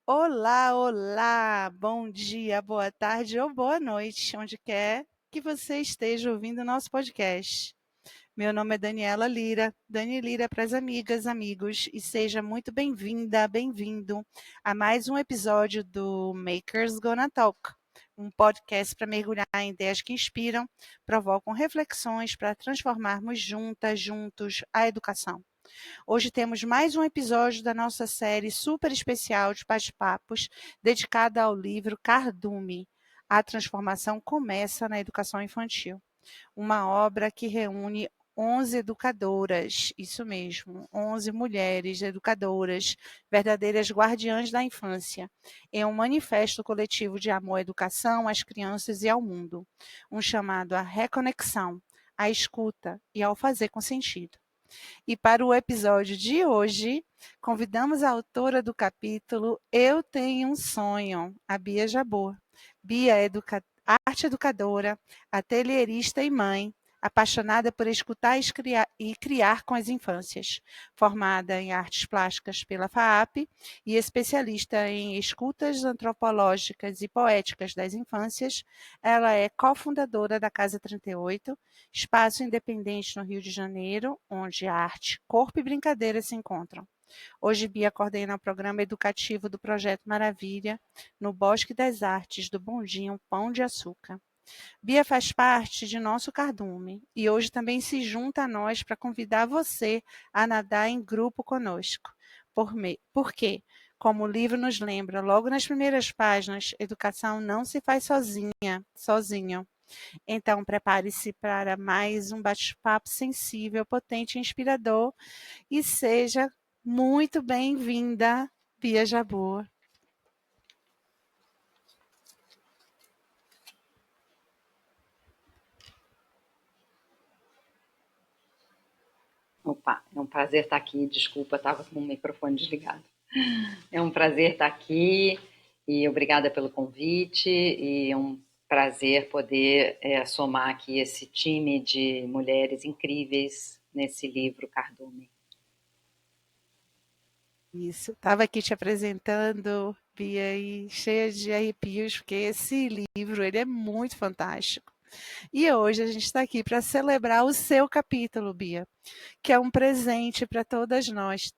Olá, olá! Bom dia, boa tarde ou boa noite, onde quer que você esteja ouvindo o nosso podcast. Meu nome é Daniela Lira, Dani Lira para as amigas, amigos, e seja muito bem-vinda, bem-vindo a mais um episódio do Makers Gonna Talk, um podcast para mergulhar em ideias que inspiram, provocam reflexões para transformarmos juntas, juntos, a educação. Hoje temos mais um episódio da nossa série super especial de bate-papos dedicada ao livro Cardume. A transformação começa na educação infantil. Uma obra que reúne 11 educadoras, isso mesmo, 11 mulheres educadoras, verdadeiras guardiãs da infância, em um manifesto coletivo de amor à educação, às crianças e ao mundo. Um chamado à reconexão, à escuta e ao fazer com sentido. E para o episódio de hoje, convidamos a autora do capítulo Eu Tenho um Sonho, a Bia Jabor. Bia é arte educadora, atelierista e mãe, apaixonada por escutar e criar com as infâncias, formada em artes plásticas pela FAAP e especialista em escutas antropológicas e poéticas das infâncias, ela é cofundadora da Casa 38, espaço independente no Rio de Janeiro, onde arte, corpo e brincadeira se encontram. Hoje, Bia coordena o programa educativo do Projeto Maravilha, no Bosque das Artes do Bondinho Pão de Açúcar. Bia faz parte de nosso cardume e hoje também se junta a nós para convidar você a nadar em grupo conosco. Porque, como o livro nos lembra logo nas primeiras páginas, educação não se faz sozinho. Então, prepare-se para mais um bate-papo sensível, potente e inspirador e seja muito bem-vinda, Bia Jabor. Opa, é um prazer estar aqui. Desculpa, estava com o microfone desligado. É um prazer estar aqui e obrigada pelo convite. E é um prazer poder somar aqui esse time de mulheres incríveis nesse livro Cardume. Isso, estava aqui te apresentando, Bia, e cheia de arrepios, porque esse livro ele é muito fantástico. E hoje a gente está aqui para celebrar o seu capítulo, Bia, que é um presente para todos nós,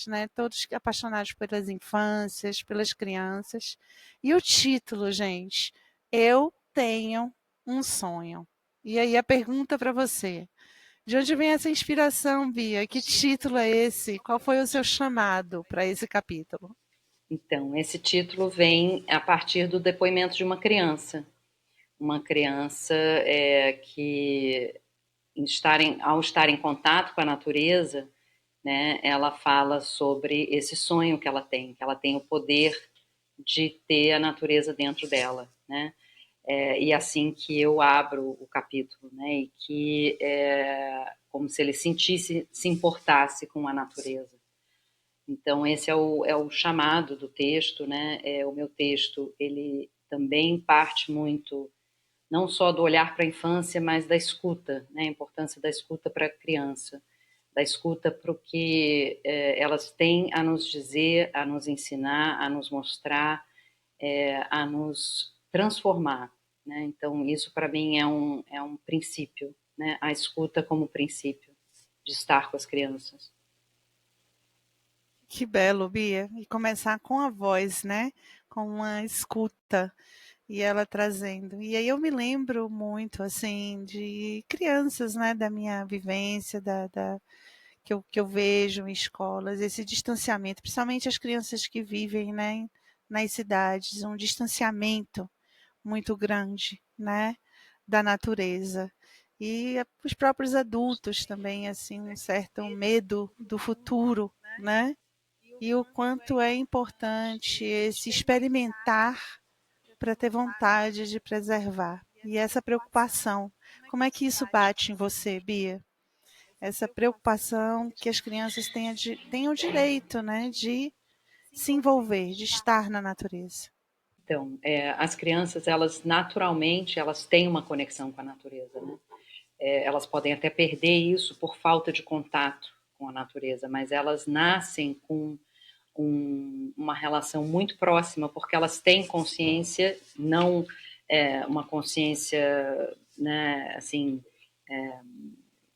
né? Todos apaixonados pelas infâncias, pelas crianças. E o título, gente, Eu Tenho um Sonho. E aí a pergunta para você: de onde vem essa inspiração, Bia? Que título é esse? Qual foi o seu chamado para esse capítulo? Então, esse título vem a partir do depoimento de uma criança que, ao estar em contato com a natureza, né, ela fala sobre esse sonho que ela tem o poder de ter a natureza dentro dela, né? E assim que eu abro o capítulo, né? E que é como se ele sentisse, se importasse com a natureza. Então esse é o chamado do texto, né? O meu texto ele também parte muito não só do olhar para a infância, mas da escuta, né? A importância da escuta para a criança, da escuta para o que elas têm a nos dizer, a nos ensinar, a nos mostrar, a nos transformar. Né? Então, isso para mim é um princípio, né? A escuta como princípio de estar com as crianças. Que belo, Bia. E começar com a voz, né? Com uma escuta e ela trazendo. E aí eu me lembro muito, assim, de crianças, né? Da minha vivência, que eu vejo em escolas, esse distanciamento, principalmente as crianças que vivem, né? Nas cidades, um distanciamento muito grande, né? Da natureza. E os próprios adultos também, assim, um certo medo do futuro, né? E o quanto é importante esse experimentar para ter vontade de preservar. E essa preocupação, como é que isso bate em você, Bia? Essa preocupação que as crianças tenham o direito, né, de se envolver, de estar na natureza. Então, as crianças, elas naturalmente, elas têm uma conexão com a natureza, né? Elas podem até perder isso por falta de contato com a natureza, mas elas nascem com uma relação muito próxima, porque elas têm consciência, não uma consciência, né, assim,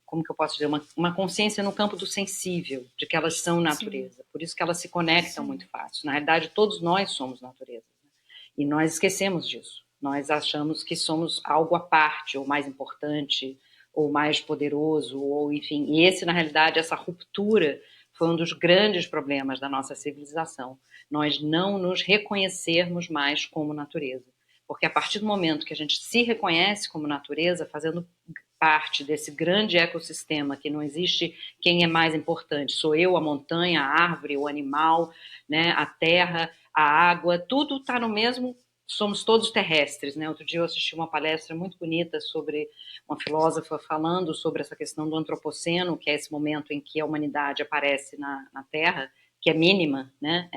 como que eu posso dizer, uma consciência no campo do sensível, de que elas são Sim, natureza. Por isso que elas se conectam sim. muito fácil. Na realidade, todos nós somos natureza. Né? E nós esquecemos disso. Nós achamos que somos algo à parte, ou mais importante, ou mais poderoso, ou enfim. E esse, na realidade, essa ruptura foi um dos grandes problemas da nossa civilização. Nós não nos reconhecermos mais como natureza. Porque a partir do momento que a gente se reconhece como natureza, fazendo parte desse grande ecossistema, que não existe quem é mais importante, sou eu, a montanha, a árvore, o animal, né, a terra, a água, tudo está no mesmo, somos todos terrestres, né? Outro dia eu assisti uma palestra muito bonita sobre uma filósofa falando sobre essa questão do antropoceno, que é esse momento em que a humanidade aparece na Terra, que é mínima, né?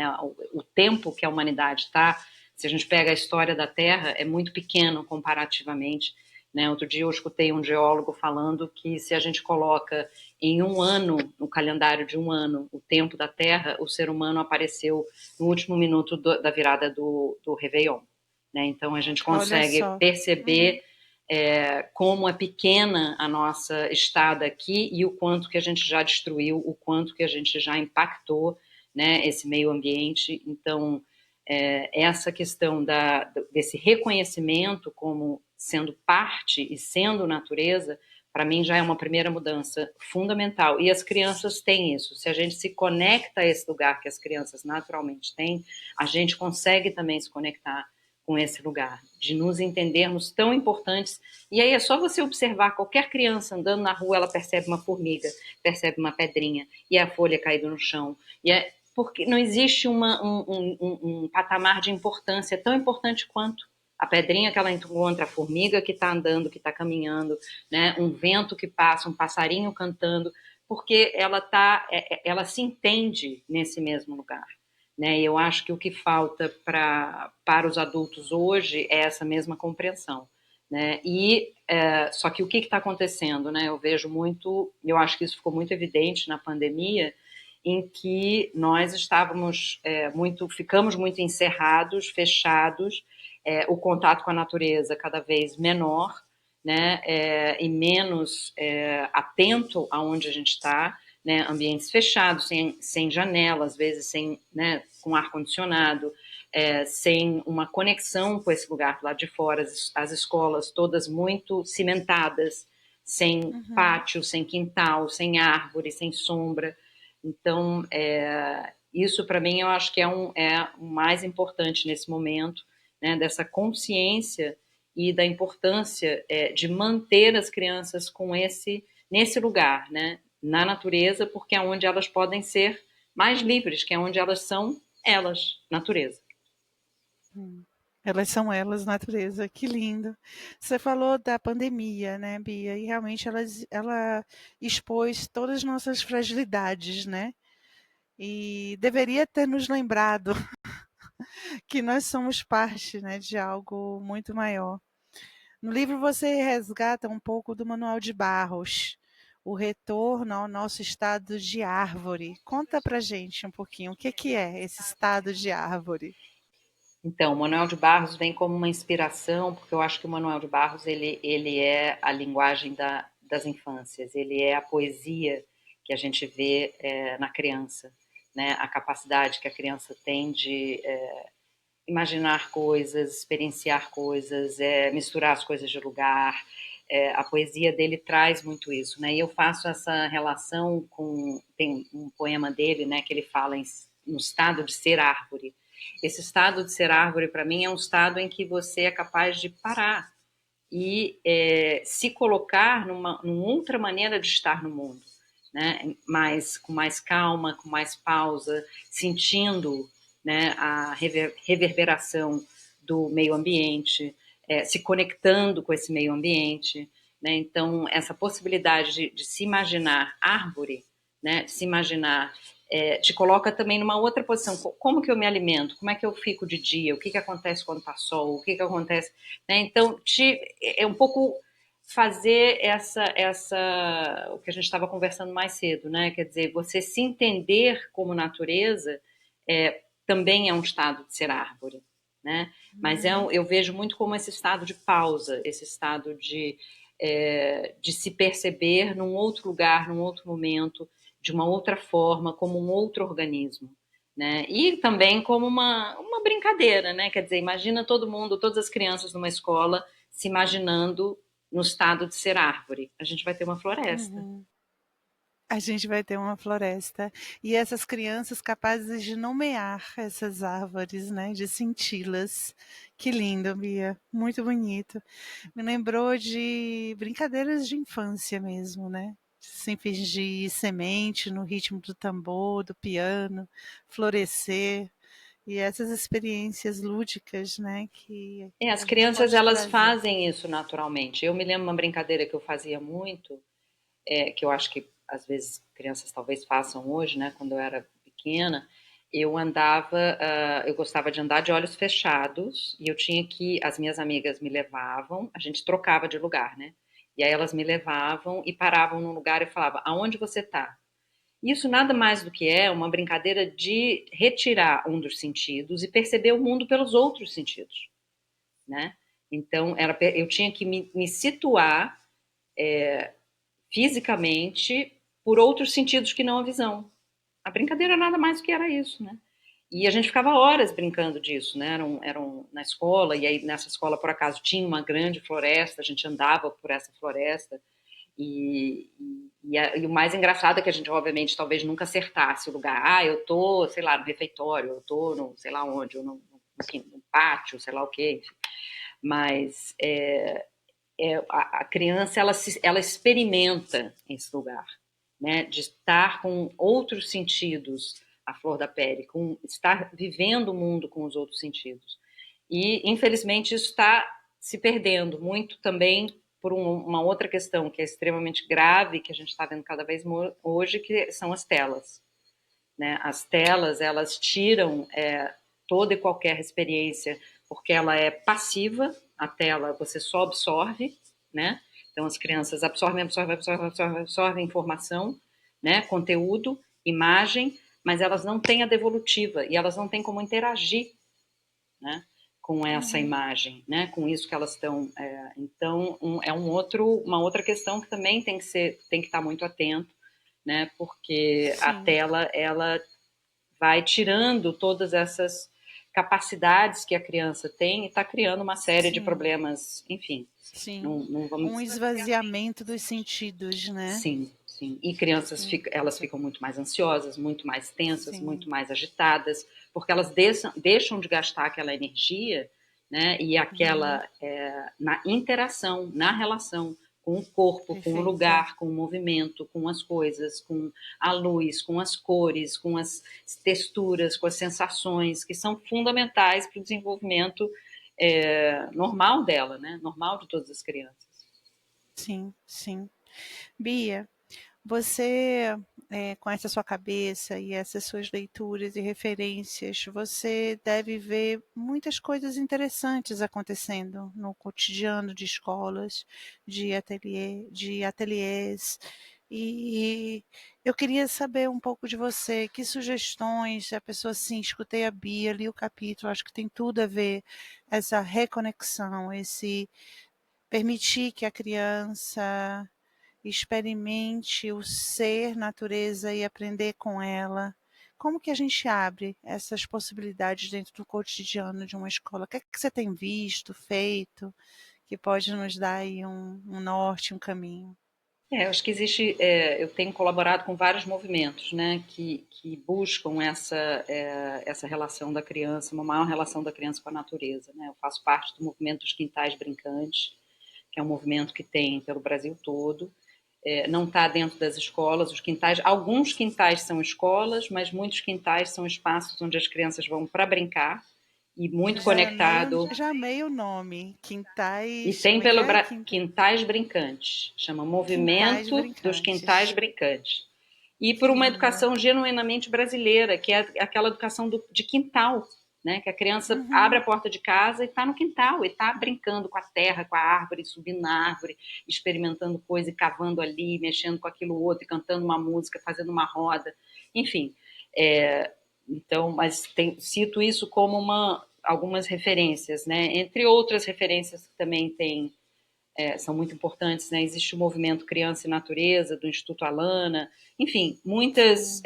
O tempo que a humanidade está, se a gente pega a história da Terra, é muito pequeno comparativamente. Né? Outro dia eu escutei um geólogo falando que se a gente coloca em um ano, no calendário de um ano, o tempo da Terra, o ser humano apareceu no último minuto da virada do Réveillon. Né? Então a gente Olha consegue só. Uhum. perceber como é pequena a nossa estada aqui e o quanto que a gente já destruiu, o quanto que a gente já impactou, né, esse meio ambiente. Então, essa questão desse reconhecimento como sendo parte e sendo natureza, para mim já é uma primeira mudança fundamental. E as crianças têm isso. Se a gente se conecta a esse lugar que as crianças naturalmente têm, a gente consegue também se conectar com esse lugar, de nos entendermos tão importantes. E aí é só você observar qualquer criança andando na rua, ela percebe uma formiga, percebe uma pedrinha, e a folha caída no chão. Porque não existe um patamar de importância tão importante quanto a pedrinha que ela encontra, a formiga que está andando, que está caminhando, né? Um vento que passa, um passarinho cantando, porque ela se entende nesse mesmo lugar. Né? E eu acho que o que falta para os adultos hoje é essa mesma compreensão. Né? Só que o que está acontecendo? Né? Eu vejo muito, eu acho que isso ficou muito evidente na pandemia, em que nós estávamos ficamos muito encerrados, fechados, o contato com a natureza cada vez menor, né, e menos atento aonde a gente está, né, ambientes fechados, sem janela, às vezes sem, né, com ar condicionado, sem uma conexão com esse lugar lá de fora, as escolas todas muito cimentadas, sem Uhum. pátio, sem quintal, sem árvore, sem sombra. Então, isso para mim eu acho que é o mais importante nesse momento, né, dessa consciência e da importância de manter as crianças nesse lugar, né, na natureza, porque é onde elas podem ser mais livres, que é onde elas são elas, natureza. Hum. Elas são elas, natureza. Que lindo. Você falou da pandemia, né, Bia? E realmente ela expôs todas as nossas fragilidades, né? E deveria ter nos lembrado que nós somos parte, né, de algo muito maior. No livro você resgata um pouco do Manuel de Barros, o retorno ao nosso estado de árvore. Conta pra gente um pouquinho o que que é esse estado de árvore. Então, o Manuel de Barros vem como uma inspiração, porque eu acho que o Manuel de Barros ele é a linguagem das infâncias, ele é a poesia que a gente vê na criança, né? A capacidade que a criança tem de imaginar coisas, experienciar coisas, misturar as coisas de lugar. A poesia dele traz muito isso, né? E eu faço essa relação tem um poema dele, né, que ele fala no estado de ser árvore. Esse estado de ser árvore para mim é um estado em que você é capaz de parar e se colocar numa outra maneira de estar no mundo, né? Com mais calma, com mais pausa, sentindo, né, a reverberação do meio ambiente, se conectando com esse meio ambiente. Né? Então, essa possibilidade de se imaginar árvore, né, de se imaginar te coloca também numa outra posição. Como que eu me alimento? Como é que eu fico de dia? O que acontece quando está sol? O que acontece? Né? Então, é um pouco fazer o que a gente estava conversando mais cedo, né? Quer dizer, você se entender como natureza também é um estado de ser árvore, né? Mas eu vejo muito como esse estado de pausa, esse estado de se perceber num outro lugar, num outro momento, de uma outra forma, como um outro organismo. Né? E também como uma brincadeira, né? Quer dizer, imagina todo mundo, todas as crianças numa escola se imaginando no estado de ser árvore. A gente vai ter uma floresta. Uhum. A gente vai ter uma floresta. E essas crianças capazes de nomear essas árvores, né? De senti-las. Que lindo, Bia. Muito bonito. Me lembrou de brincadeiras de infância mesmo, né? Sem fingir semente no ritmo do tambor, do piano, florescer. E essas experiências lúdicas, né? Que As a gente crianças pode elas trazer. fazem isso naturalmente. Eu me lembro uma brincadeira que eu fazia muito, que eu acho que às vezes crianças talvez façam hoje, né? Quando eu era pequena, eu andava, eu gostava de andar de olhos fechados e eu tinha que, as minhas amigas me levavam, a gente trocava de lugar, né? E aí elas me levavam e paravam num lugar e falavam, aonde você está? Isso nada mais do que é uma brincadeira de retirar um dos sentidos e perceber o mundo pelos outros sentidos, né? Então, eu tinha que me situar fisicamente por outros sentidos que não a visão. A brincadeira nada mais do que era isso, né? E a gente ficava horas brincando disso, né? Eram na escola, e aí nessa escola, por acaso, tinha uma grande floresta, a gente andava por essa floresta, e o mais engraçado é que a gente, obviamente, talvez nunca acertasse o lugar. Ah, eu tô, sei lá, no refeitório, eu tô no, sei lá onde, ou no pátio, sei lá o quê. Enfim. Mas a criança, ela experimenta esse lugar, né? De estar com outros sentidos, a flor da pele, com estar vivendo o mundo com os outros sentidos. E, infelizmente, isso está se perdendo muito também por uma outra questão que é extremamente grave, que a gente está vendo cada vez hoje, que são as telas. Né? As telas, elas tiram toda e qualquer experiência, porque ela é passiva, a tela você só absorve, né? Então as crianças absorvem informação, né? Conteúdo, imagem, mas elas não têm a devolutiva e elas não têm como interagir, né? Com essa Uhum. imagem, né? Com isso que elas estão. Então uma outra questão que também tem que estar muito atento, né? Porque a Sim, tela ela vai tirando todas essas capacidades que a criança tem e está criando uma série de sim, problemas, enfim, sim. não Um vamos. esvaziamento dos sentidos, né? Sim, sim. E crianças Sim, elas ficam muito mais ansiosas, muito mais tensas, muito sim. mais agitadas, porque elas deixam de gastar aquela energia, né? E Uhum. aquela na interação, na relação com o corpo, com o Perfeito. lugar, com o movimento, com as coisas, com a luz, com as cores, com as texturas, com as sensações, que são fundamentais para o desenvolvimento normal dela, né? Normal de todas as crianças. Sim, sim. Bia, você, com essa sua cabeça e essas suas leituras e referências, você deve ver muitas coisas interessantes acontecendo no cotidiano de escolas, de ateliês. E eu queria saber um pouco de você, que sugestões, a pessoa assim, escutei a Bia, li o capítulo, acho que tem tudo a ver essa reconexão, esse permitir que a criança experimente o ser natureza e aprender com ela. Como que a gente abre essas possibilidades dentro do cotidiano de uma escola? O que é que você tem visto, feito, que pode nos dar aí um norte, um caminho? Eu acho que existe, eu tenho colaborado com vários movimentos, né, que buscam essa relação da criança, uma maior relação da criança com a natureza, né. Eu faço parte do movimento dos quintais brincantes, que é um movimento que tem pelo Brasil todo. Não está dentro das escolas, os quintais, alguns quintais são escolas, mas muitos quintais são espaços onde as crianças vão para brincar e muito conectado. Já amei o nome. E Quintais, tem como é que pelo é? Quintais Brincantes, chama Quintais Movimento dos Quintais Brincantes. Brincantes. E Que por uma lindo. educação genuinamente brasileira, que é aquela educação de quintal, né? Que a criança abre a Uhum. porta de casa e está no quintal, e está brincando com a terra, com a árvore, subindo na árvore, experimentando coisa, e cavando ali, mexendo com aquilo outro, e cantando uma música, fazendo uma roda, enfim. Então, mas cito isso como algumas referências, né? Entre outras referências que também são muito importantes, né? Existe o movimento Criança e Natureza, do Instituto Alana, enfim, muitos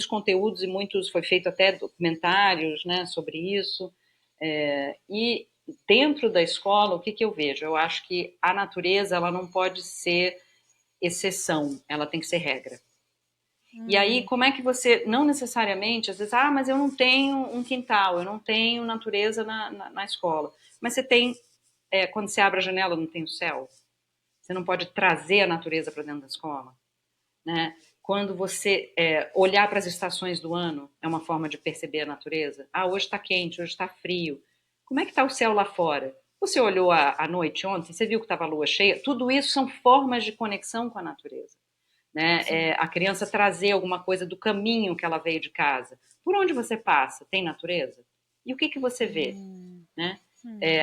conteúdos foi feito até documentários, né, sobre isso. E dentro da escola, o que eu vejo? Eu acho que a natureza ela não pode ser exceção, ela tem que ser regra. E aí, como é que você, não necessariamente, às vezes, mas eu não tenho um quintal, eu não tenho natureza na escola. Mas você tem, quando você abre a janela, não tem o céu? Você não pode trazer a natureza para dentro da escola, né? Quando você olhar para as estações do ano, é uma forma de perceber a natureza. Hoje está quente, hoje está frio. Como é que está o céu lá fora? Você olhou à noite ontem, você viu que estava a lua cheia? Tudo isso são formas de conexão com a natureza, né? A criança trazer alguma coisa do caminho que ela veio de casa. Por onde você passa, tem natureza? E o que você vê, né?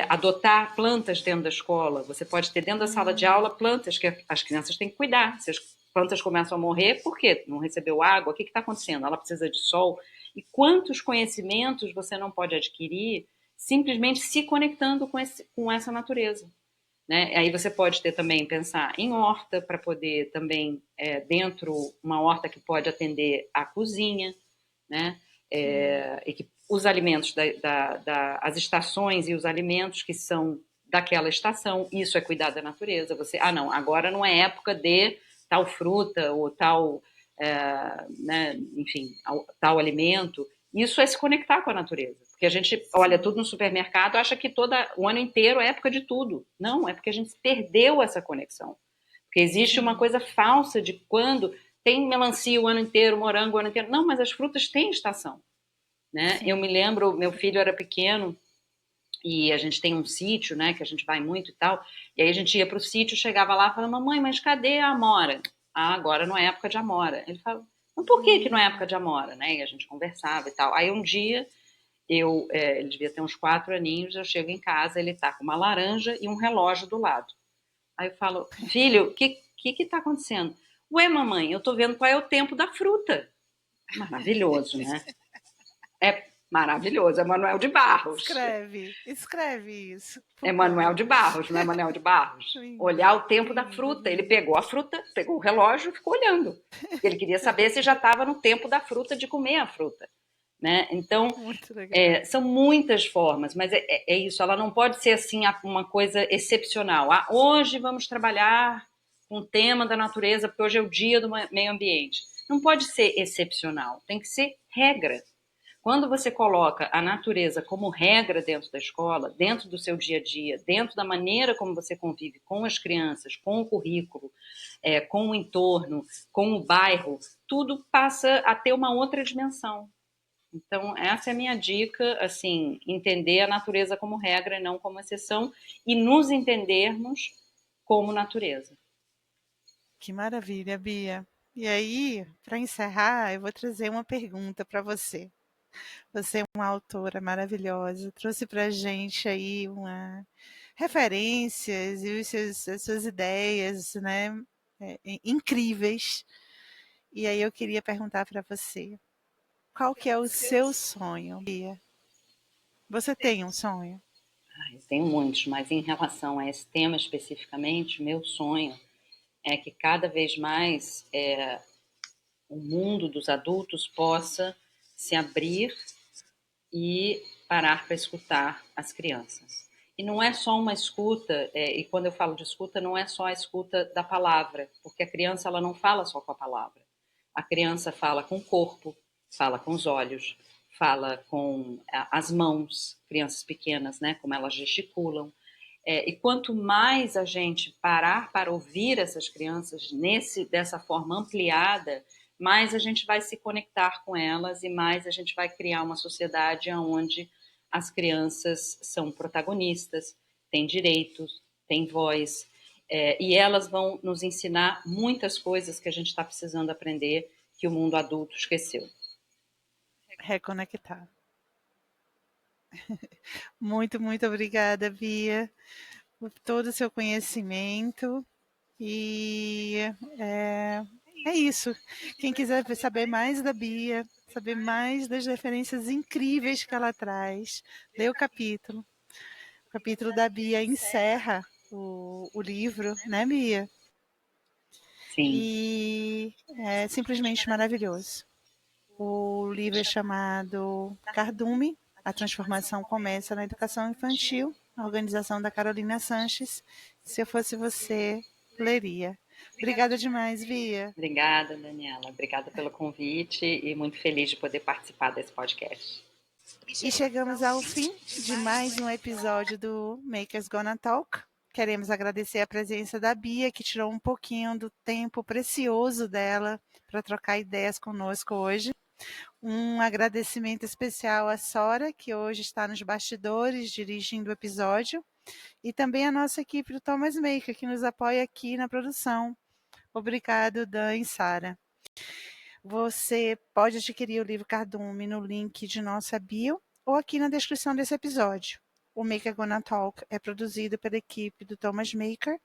Adotar plantas dentro da escola. Você pode ter dentro da sala de aula plantas que as crianças têm que cuidar. Se as plantas começam a morrer, por quê? Não recebeu água? O que está acontecendo? Ela precisa de sol. E quantos conhecimentos você não pode adquirir simplesmente se conectando com essa natureza? Né? Aí você pode ter também, pensar em horta, para poder também, dentro, uma horta que pode atender a cozinha, né? E que os alimentos, as estações e os alimentos que são daquela estação, isso é cuidar da natureza. Não, agora não é época de tal fruta ou tal, né, enfim, tal alimento. Isso é se conectar com a natureza. Porque a gente olha tudo no supermercado, acha que o ano inteiro é época de tudo. Não, é porque a gente perdeu essa conexão. Porque existe uma coisa falsa de quando tem melancia o ano inteiro, morango o ano inteiro. Não, mas as frutas têm estação, né? Eu me lembro, meu filho era pequeno e a gente tem um sítio, né, que a gente vai muito e tal. E aí a gente ia para o sítio, chegava lá e falava, mamãe, mas cadê a amora? Agora não é época de amora. Ele falava, mas por que não é época de amora, né? E a gente conversava e tal. Aí um dia ele devia ter uns 4 aninhos, eu chego em casa, ele tá com uma laranja e um relógio do lado. Aí eu falo, filho, o que tá acontecendo? Ué, mamãe, eu tô vendo qual é o tempo da fruta. Maravilhoso, né? É maravilhoso, é Manuel de Barros. Escreve isso, É por Manuel favor. de Barros, não é Manuel de Barros? Olhar o tempo da Lindo, fruta. Ele lindo. pegou a fruta, pegou o relógio e ficou olhando. Ele queria saber se já estava no tempo da fruta, de comer a fruta. Né? Então, Muito legal. são muitas formas, mas é isso, ela não pode ser assim uma coisa excepcional. Hoje vamos trabalhar com o tema da natureza, porque hoje é o dia do meio ambiente. Não pode ser excepcional, tem que ser regra. Quando você coloca a natureza como regra dentro da escola, dentro do seu dia a dia, dentro da maneira como você convive com as crianças, com o currículo, com o entorno, com o bairro, tudo passa a ter uma outra dimensão. Então, essa é a minha dica, assim, entender a natureza como regra e não como exceção, e nos entendermos como natureza. Que maravilha, Bia. E aí, para encerrar, eu vou trazer uma pergunta para você. Você é uma autora maravilhosa, trouxe para a gente aí referências e as suas ideias, né, incríveis. E aí eu queria perguntar para você, qual que é o seu sonho, Bia? Você tem um sonho? Eu tenho muitos, mas em relação a esse tema especificamente, meu sonho é que cada vez mais o mundo dos adultos possa se abrir e parar para escutar as crianças. E não é só uma escuta, e quando eu falo de escuta, não é só a escuta da palavra, porque a criança ela não fala só com a palavra. A criança fala com o corpo, fala com os olhos, fala com as mãos, crianças pequenas, né, como elas gesticulam. E quanto mais a gente parar para ouvir essas crianças dessa forma ampliada, mais a gente vai se conectar com elas e mais a gente vai criar uma sociedade onde as crianças são protagonistas, têm direitos, têm voz, e elas vão nos ensinar muitas coisas que a gente está precisando aprender que o mundo adulto esqueceu. Reconectar. Muito, muito obrigada, Bia, por todo o seu conhecimento. E É isso. Quem quiser saber mais da Bia, saber mais das referências incríveis que ela traz, lê o capítulo. O capítulo da Bia encerra o livro, né, Bia? Sim. E é simplesmente maravilhoso. O livro é chamado Cardume, A Transformação Começa na Educação Infantil, a organização da Carolina Sanches. Se eu fosse você, leria. Obrigada demais, Bia. Obrigada, Daniela. Obrigada pelo convite e muito feliz de poder participar desse podcast. E chegamos ao fim de mais um episódio do Makers Gonna Talk. Queremos agradecer a presença da Bia, que tirou um pouquinho do tempo precioso dela para trocar ideias conosco hoje. Um agradecimento especial à Sora, que hoje está nos bastidores dirigindo o episódio, e também a nossa equipe do Thomas Maker, que nos apoia aqui na produção. Obrigado, Dan e Sara. Você pode adquirir o livro Cardume no link de nossa bio ou aqui na descrição desse episódio. O Maker Gonna Talk é produzido pela equipe do Thomas Maker,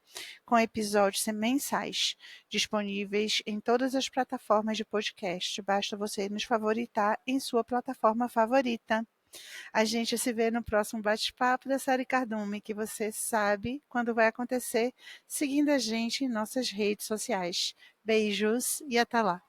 com episódios mensais, disponíveis em todas as plataformas de podcast. Basta você nos favoritar em sua plataforma favorita. A gente se vê no próximo bate-papo da série Cardume, que você sabe quando vai acontecer, seguindo a gente em nossas redes sociais. Beijos e até lá!